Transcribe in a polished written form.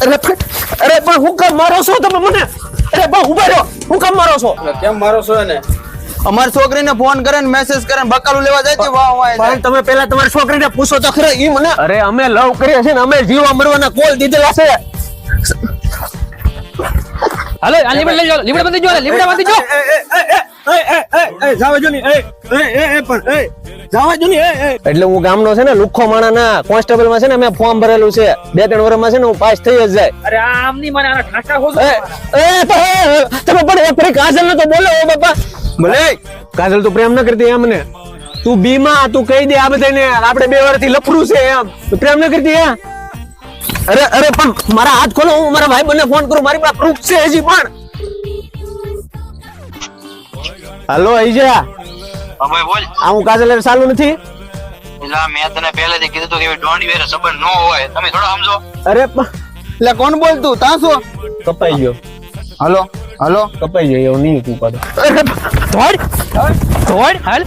અરે પણ હું કામ મારો છો તમે મને? અરે બા ઉભા રહ્યો, હું કામ મારો છો? કેમ મારો છો એને? અમારી છોકરીને ફોન કરે ને મેસેજ કરે ને બકાલું લેવા જાય છે વાહ વાહ પણ તમે પેલા તમારી છોકરીને પૂછો તો ખરા ઈ મને. અરે અમે લવ કરીએ છે ને, અમે જીવા મરવાના કોલ દીધેલા છે. હાલો આ લીમડા લઈ જાઓ, લીમડા બાંધી જો, લીમડા બાંધી જો. જાવા જો ની જાવા જો ની એટલે હું ગામનો છે ને લુખ્ખો માણા ના કોન્સ્ટેબલ માં છે ને મેં ફોર્મ ભરેલું છે. 2-3 વર્ષમાં છે ને હું પાસ થઈ જ જાય. અરે આમની મને આના ઠાઠા હો તમે પણ એક ફરી કાજલ ને તો બોલો બાપા. ભલે કાજલ તો પ્રેમ ન કરતી એમને. તું બીમા તું કહી દે આ બધાને આપણે 2 વર્ષથી લફડું છે એમ. તું પ્રેમ ન કરતી હે? અરે પણ મારા હાથ ખોલો, હું મારા ભાઈ બંને ફોન કરું, મારી પાસે પ્રૂફ છે હજી પણ. હાલો આઈજા. ભાઈ બોલ. આ હું કાજલ ચાલુ નથી. એટલે મેં તને પહેલેથી કીધું હતું કે ડોન્ટ વેર સંબંધ ન હોય, તમે થોડા સમજો. અરે એટલે કોણ બોલતું તાસો કપાઈ ગયો. હાલો હાલો કપાઈ ગયો એવું નહીં તું પાડો. ધોડ ધોડ હાલ.